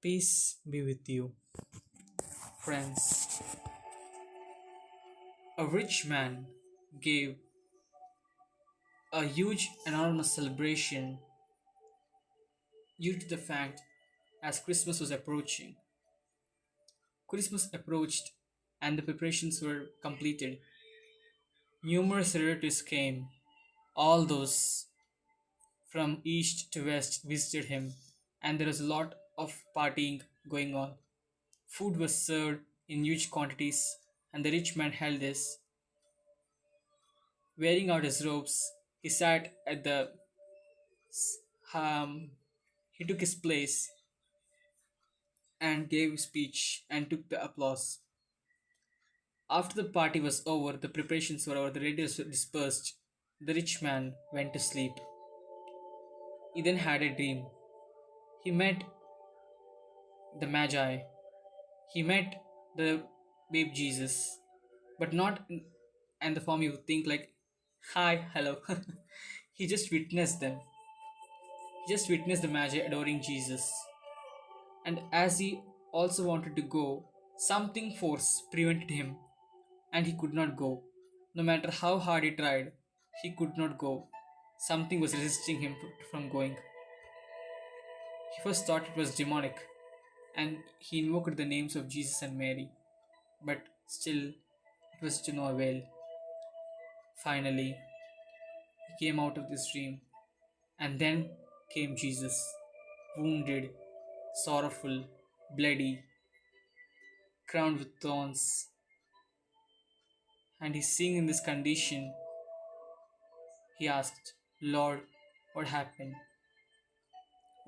Peace be with you, friends. A rich man gave a huge, enormous celebration due to the fact as Christmas was approaching. Christmas approached and the preparations were completed. Numerous relatives came, all those from east to west visited him, and there was a lot of partying going on. Food was served in huge quantities, and the rich man held this. Wearing out his robes, he sat at the um, he took his place and gave a speech and took the applause. After the party was over, the preparations were over, the relatives were dispersed. The rich man went to sleep. He then had a dream. He met the Magi. He met the babe Jesus, but not in the form you would think like, hi, hello. He just witnessed them. He just witnessed the Magi adoring Jesus. And as he also wanted to go, something force prevented him and he could not go. No matter how hard he tried, he could not go. Something was resisting him from going. He first thought it was demonic and he invoked the names of Jesus and Mary, but still it was to no avail. Finally, he came out of this dream, and then came Jesus, wounded, sorrowful, bloody, crowned with thorns, and he seeing in this condition, he asked, Lord, what happened?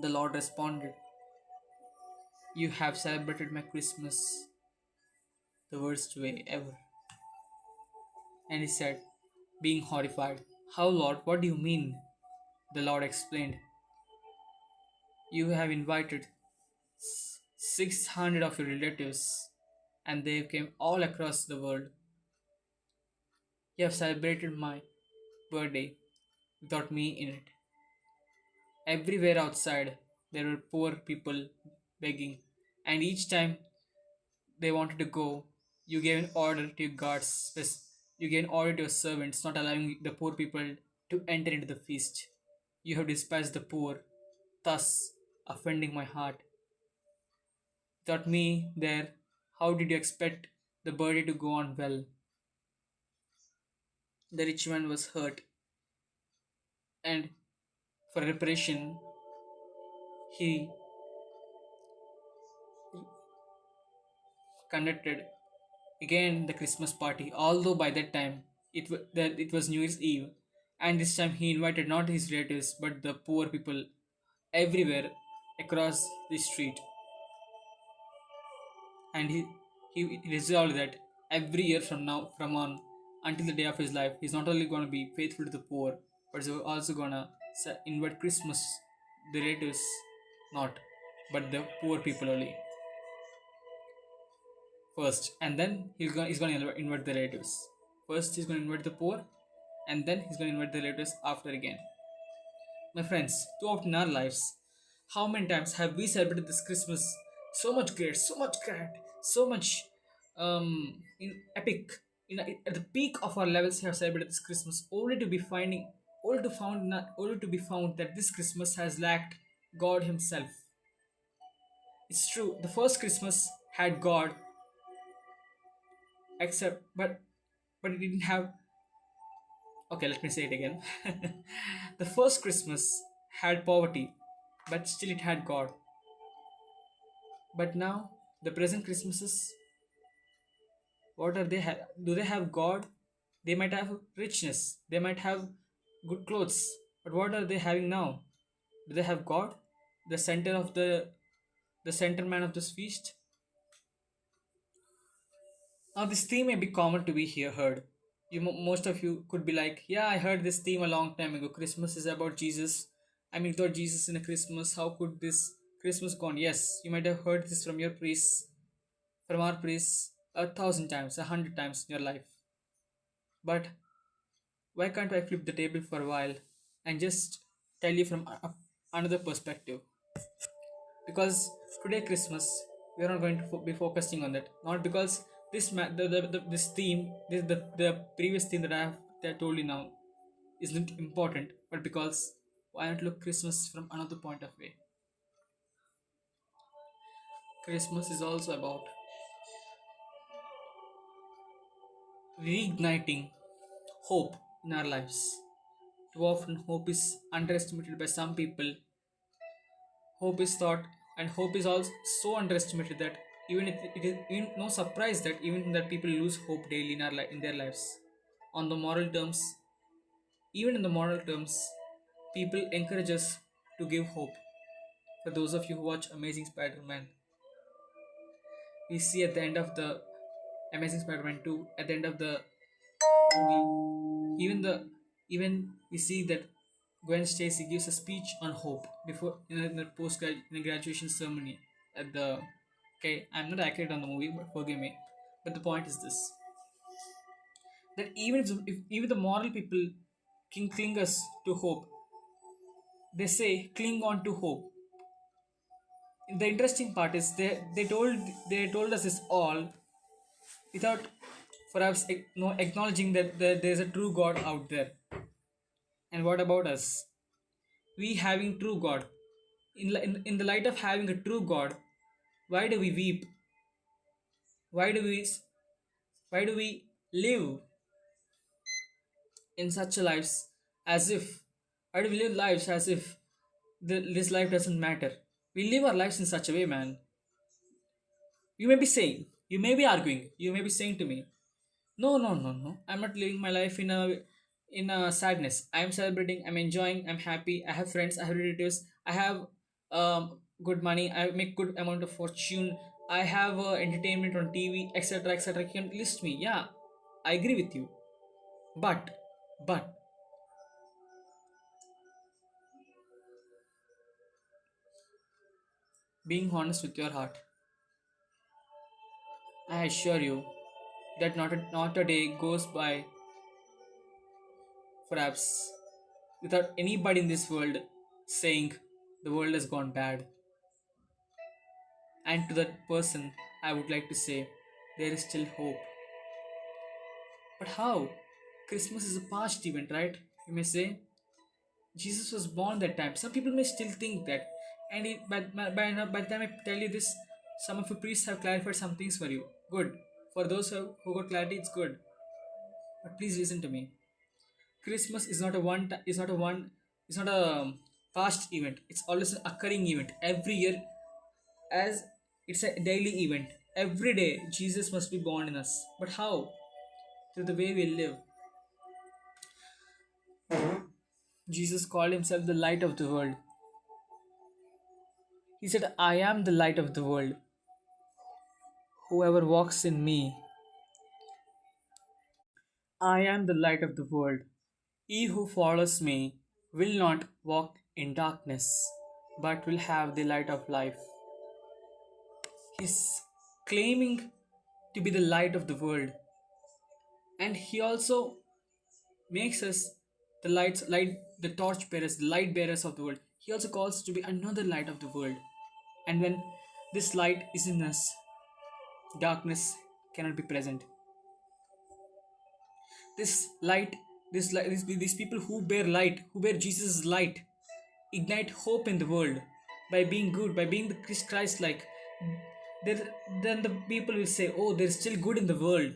The Lord responded, you have celebrated my Christmas the worst way ever. And he said, being horrified, how, Lord, what do you mean? The Lord explained, you have invited 600 of your relatives, and they came all across the world. You have celebrated my birthday without me in it. Everywhere outside, there were poor people begging, and each time they wanted to go, you gave an order to your guards, you gave an order to your servants, not allowing the poor people to enter into the feast. You have despised the poor, thus offending my heart. Without me there, how did you expect the birthday to go on well? The rich man was hurt, and for reparation, he conducted again the Christmas party. Although by that time it was New Year's Eve, and this time he invited not his relatives but the poor people everywhere across the street, and he resolved that every year from on until the day of his life, he's not only gonna be faithful to the poor, but he's also gonna invite Christmas the relatives not, but the poor people only first, and then he's gonna invite the relatives. First, he's gonna invite the poor, and then he's gonna invite the relatives after again. My friends, throughout in our lives, how many times have we celebrated this Christmas so much great, so much grand, so much in epic, at the peak of our levels, we have celebrated this Christmas, only to be found that this Christmas has lacked God Himself. It's true, the first Christmas had God, except but it didn't have. Okay, let me say it again. The first Christmas had poverty, but still it had God. But now, the present Christmases, what are they? Do they have God? They might have richness. They might have good clothes. But what are they having now? Do they have God? The center of the center man of this feast. Now, this theme may be common to be here heard. Most of you could be like, yeah, I heard this theme a long time ago. Christmas is about Jesus. I mean, without Jesus in a Christmas, how could this Christmas go on? Yes, you might have heard this from your priests, from our priests, 1,000 times, 100 times in your life. But why can't I flip the table for a while and just tell you from another perspective? because today Christmas we are not going to be focusing on that. Not because this theme, the previous theme that that I told you now isn't important, but because why not look Christmas from another point of view? Christmas is also about reigniting hope in our lives. Too often, hope is underestimated by some people. Hope is thought, and hope is also so underestimated that it is even no surprise that even that people lose hope daily in their lives. On the moral terms, even in the moral terms, people encourage us to give hope. For those of you who watch Amazing Spider-Man, we see at the end of the Amazing Spider-Man 2, at the end of the movie, even we see that Gwen Stacy gives a speech on hope before in the in a graduation ceremony at the. Okay, I'm not accurate on the movie, but forgive me. But the point is this: that if even the moral people can cling us to hope, they say cling on to hope. The interesting part is they told us this all without perhaps no acknowledging that there's a true God out there. And what about us? We having true God. In the light of having a true God, why do we weep? Why do we why do we live in such a lives as if why do we live lives as if this life doesn't matter? We live our lives in such a way, man. You may be saying, you may be arguing, you may be saying to me, no, no, no, no. I'm not living my life in a sadness. I'm celebrating. I'm enjoying. I'm happy. I have friends. I have relatives. I have good money. I make good amount of fortune. I have entertainment on TV, etc., etc. You can list me. Yeah, I agree with you. But, but being honest with your heart, I assure you that not a day goes by, perhaps, without anybody in this world saying the world has gone bad. And to that person, I would like to say, there is still hope. But how? Christmas is a past event, right? You may say, Jesus was born that time. Some people may still think that. And by the time I tell you this, some of the priests have clarified some things for you. Good. For those who got clarity, it's good. But please listen to me. Christmas is not a is not a past event. It's always an occurring event every year, as it's a daily event. Every day, Jesus must be born in us. But how? Through the way we live. Jesus called himself the light of the world. He said, I am the light of the world. Whoever walks in me, I am the light of the world. He who follows me will not walk in darkness, but will have the light of life. He's claiming to be the light of the world. And he also makes us the torch bearers, the light bearers of the world. He also calls to be another light of the world. And when this light is in us, darkness cannot be present. This light, these people who bear light, who bear Jesus' light, ignite hope in the world by being good, by being the Christ like. There, then the people will say, "Oh, there is still good in the world.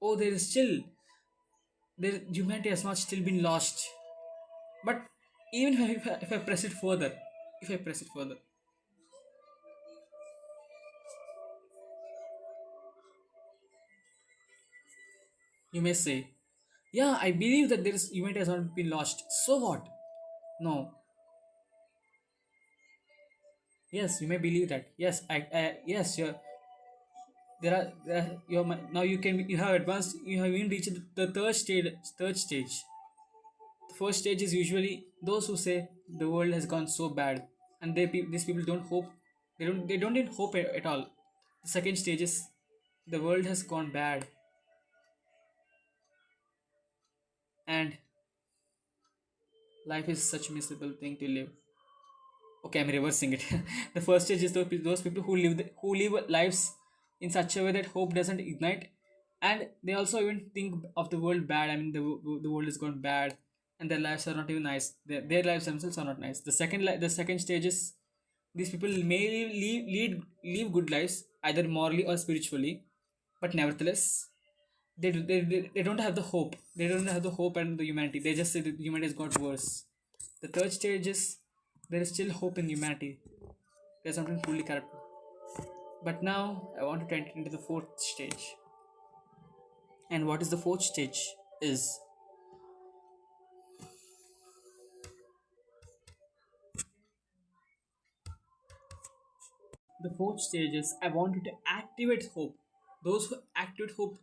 Oh, there is still humanity has not still been lost." But even if I press it further, if I press it further, you may say, "Yeah, I believe that there is humanity has not been lost. So what?" No. Yes, you may believe that. Yes, yes, now you have advanced. You have even reached the third stage. Third stage. The first stage is usually those who say the world has gone so bad, and these people don't hope. They don't even hope at all. The second stage is the world has gone bad, and life is such a miserable thing to live. Okay, I'm reversing it. The first stage is those people who live lives in such a way that hope doesn't ignite, and they also even think of the world bad. I mean, the world is gone bad, and their lives are not even nice. Their lives themselves are not nice. The second stage is these people may live good lives, either morally or spiritually, but nevertheless they don't have the hope. They don't have the hope and the humanity. They just say that humanity has got worse. The third stage is there is still hope in humanity. There's something fully corrupt. But now I want to enter into the fourth stage. And what is the fourth stage? Is the fourth stage is I want you to activate hope. Those who activate hope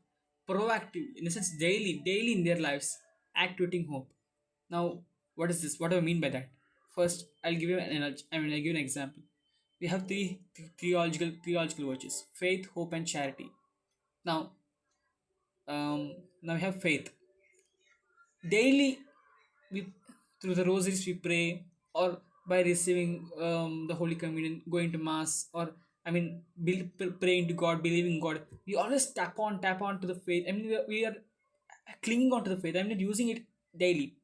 proactive, in a sense, daily in their lives, activating hope. Now, what is this? What do I mean by that? First, I'll give you an analogy. I'll give you an example. We have theological virtues: faith, hope, and charity. Now, now we have faith. Daily, we through the rosaries we pray, or by receiving the Holy Communion, going to mass, or I mean, praying to God, believing God. We always tap on to the faith. I mean, we are clinging on to the faith. I'm not using it daily.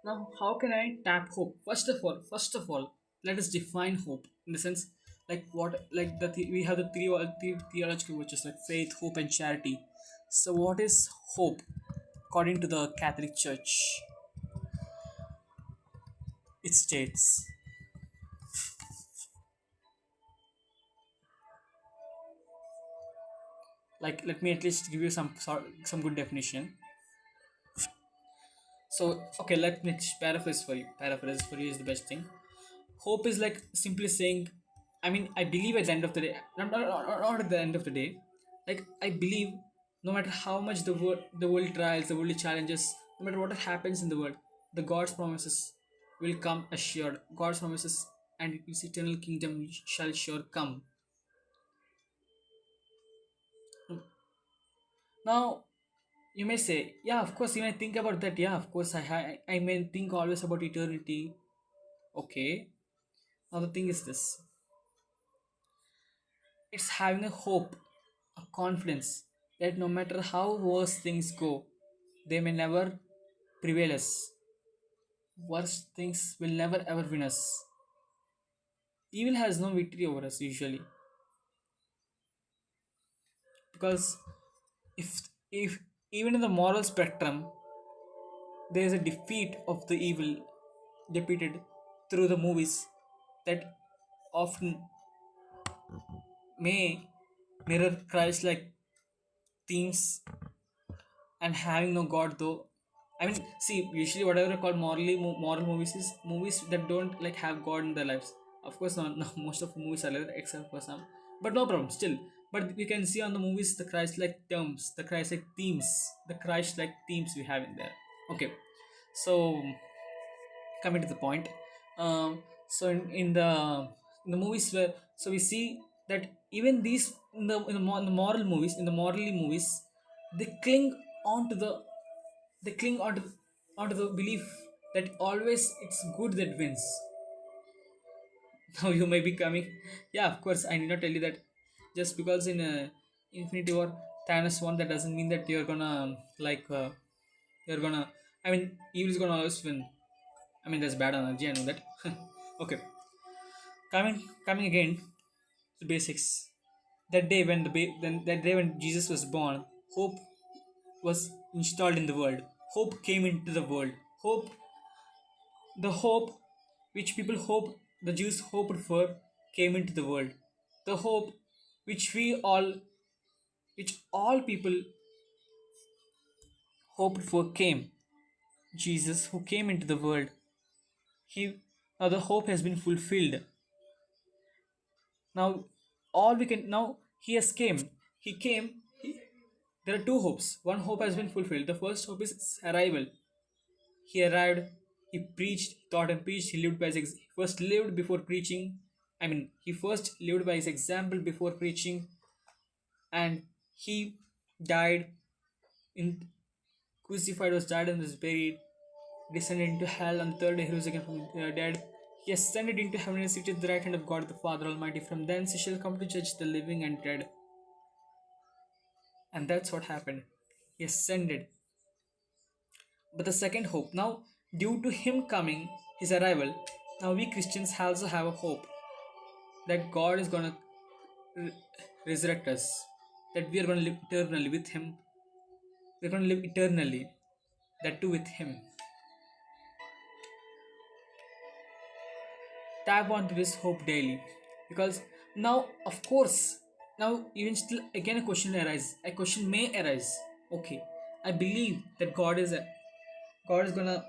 Now, how can I tap hope? First of all, let us define hope in the sense like what like we have the three theological virtues like faith, hope, and charity. So, what is hope according to the Catholic Church? It states like let me at least give you some good definition. So, okay, let me paraphrase for you. Paraphrase for you is the best thing. Hope is like simply saying, I mean, I believe at the end of the day, not at the end of the day, like I believe no matter how much the world trials, the world challenges, no matter what happens in the world, the God's promises will come assured. God's promises and His eternal kingdom shall sure come. Now, you may say, yeah, of course, you may think about that. Yeah, of course, I may think always about eternity. Okay. Now, the thing is this, it's having a hope, a confidence that no matter how worse things go, they may never prevail us. Worst things will never ever win us. Evil has no victory over us usually. Because if even in the moral spectrum there is a defeat of the evil depicted through the movies that often may mirror Christ like themes and having no God though. I mean, see, usually whatever are called moral movies is movies that don't like have God in their lives. Of course, not, no, most of the movies are like that, except for some, but no problem still. But we can see on the movies the Christ-like terms, the Christ-like themes, the Christ-like themes we have in there. Okay, so coming to the point, so in the movies where so we see that even these in the moral movies in the morally movies they cling on to the they cling onto the belief that always it's good that wins. Now you may be coming, yeah, of course, I need not tell you that just because in Infinity War Thanos won, that doesn't mean that you're gonna you're gonna I mean evil is gonna always win. I mean, that's bad analogy, I know that. Okay, coming again to basics. That day when Jesus was born, hope was installed in the world. Hope came into the world. The hope which people hope, the Jews hoped for, came into the world. The hope which which all people hoped for came. Jesus, who came into the world, he now the hope has been fulfilled. Now all we can now he has came. He came. There are two hopes. One hope has been fulfilled. The first hope is his arrival. He arrived, he preached, taught and preached, he lived by he first lived before preaching. I mean, he first lived by his example before preaching, and he died in crucified, was died and was buried. descended into hell, on the third day he rose again from the dead. He ascended into heaven and is seated at the right hand of God the Father Almighty. From thence he shall come to judge the living and dead. And that's what happened. He ascended. But the second hope, now due to him coming, his arrival, now we Christians also have a hope that God is gonna re- resurrect us, that we are gonna live eternally with him. We're gonna live eternally, that too with him. Tap onto this hope daily, because now, of course, now even still again a question may arise. Okay, I believe that God is gonna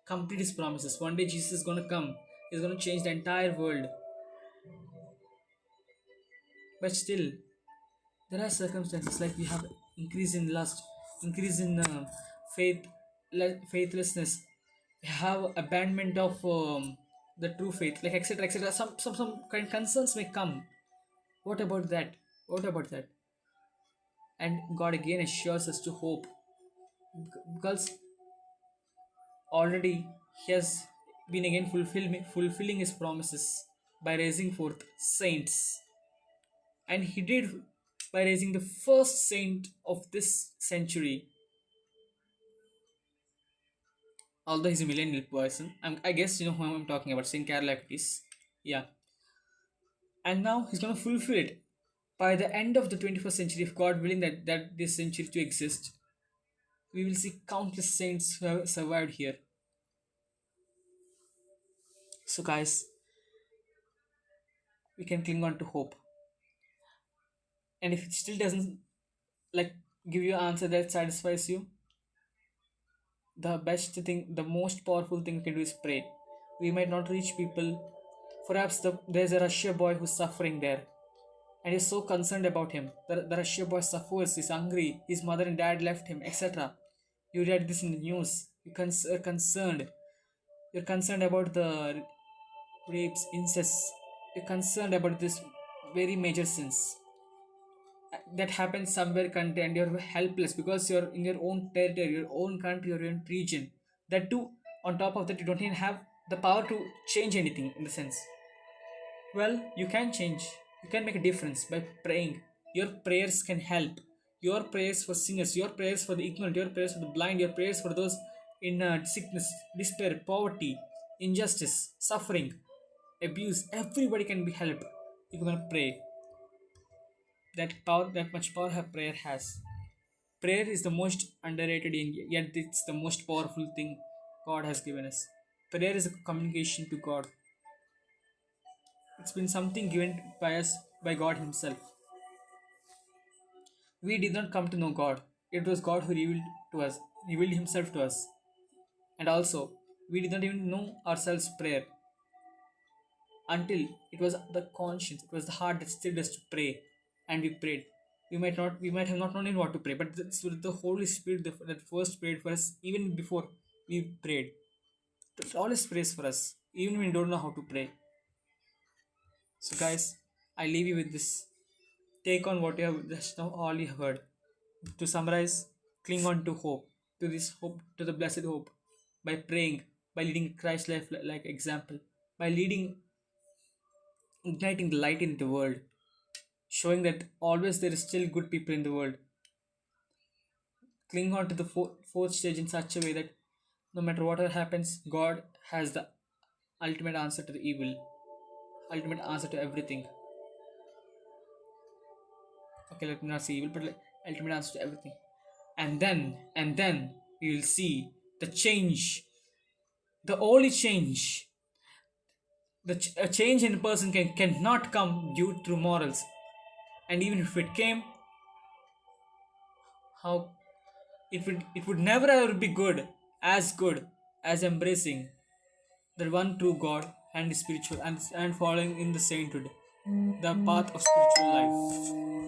complete his promises. One day Jesus is gonna come. He's gonna change the entire world. But still, there are circumstances like we have increase in lust, increase in faith, faithlessness. We have abandonment of the true faith, like etc. etc. Some kind concerns may come. What about that? What about that? And God again assures us to hope, because already He has been again fulfilling His promises by raising forth saints, and He did by raising the first saint of this century. Although he's a millennial person, I guess you know who I'm talking about, Saint Carol Acutis. Yeah, and now He's gonna fulfill it by the end of the 21st century, if God willing that this century to exist. We will see countless saints who have survived here. So, guys, we can cling on to hope. And if it still doesn't like give you an answer that satisfies you, the best thing, the most powerful thing we can do is pray. We might not reach people. Perhaps there's a Russia boy who's suffering there, and he's so concerned about him. The Russia boy suffers, he's hungry, his mother and dad left him, etc. You read this in the news. Are concerned. You're concerned about the rapes, incest. You're concerned about this very major sins that happens somewhere country, and you're helpless because you're in your own territory, your own country, your own region. That too, on top of that, you don't even have the power to change anything in the sense. Well, you can change. You can make a difference by praying. Your prayers can help. Your prayers for sinners, your prayers for the ignorant, your prayers for the blind, your prayers for those in sickness, despair, poverty, injustice, suffering, abuse. Everybody can be helped if you're gonna pray. That power, that much power her prayer has. Prayer is the most underrated, yet it's the most powerful thing God has given us. Prayer is a communication to God. It's been something given by us by God Himself. We did not come to know God. It was God who revealed Himself to us. And also, we did not even know ourselves prayer until it was the conscience, it was the heart that stirred us to pray, and we prayed. We might have not known what to pray, but the Holy Spirit that first prayed for us even before we prayed. It always prays for us, even when we don't know how to pray. So, guys, I leave you with this. Take on what you have just now all you have heard. To summarize, cling on to hope, to this hope, to the blessed hope, by praying, by leading Christ life like example, by leading, igniting the light in the world, showing that always there is still good people in the world. Cling on to the fourth stage in such a way that no matter what happens, God has the ultimate answer to the evil, ultimate answer to everything. Okay, let me not say evil, but like ultimate answer to everything. And then we will see the change, the only change. A change in a person cannot come due through morals, and even if it came, how it would never ever be good as embracing the one true God and spiritual and following in the sainthood, the path of spiritual life.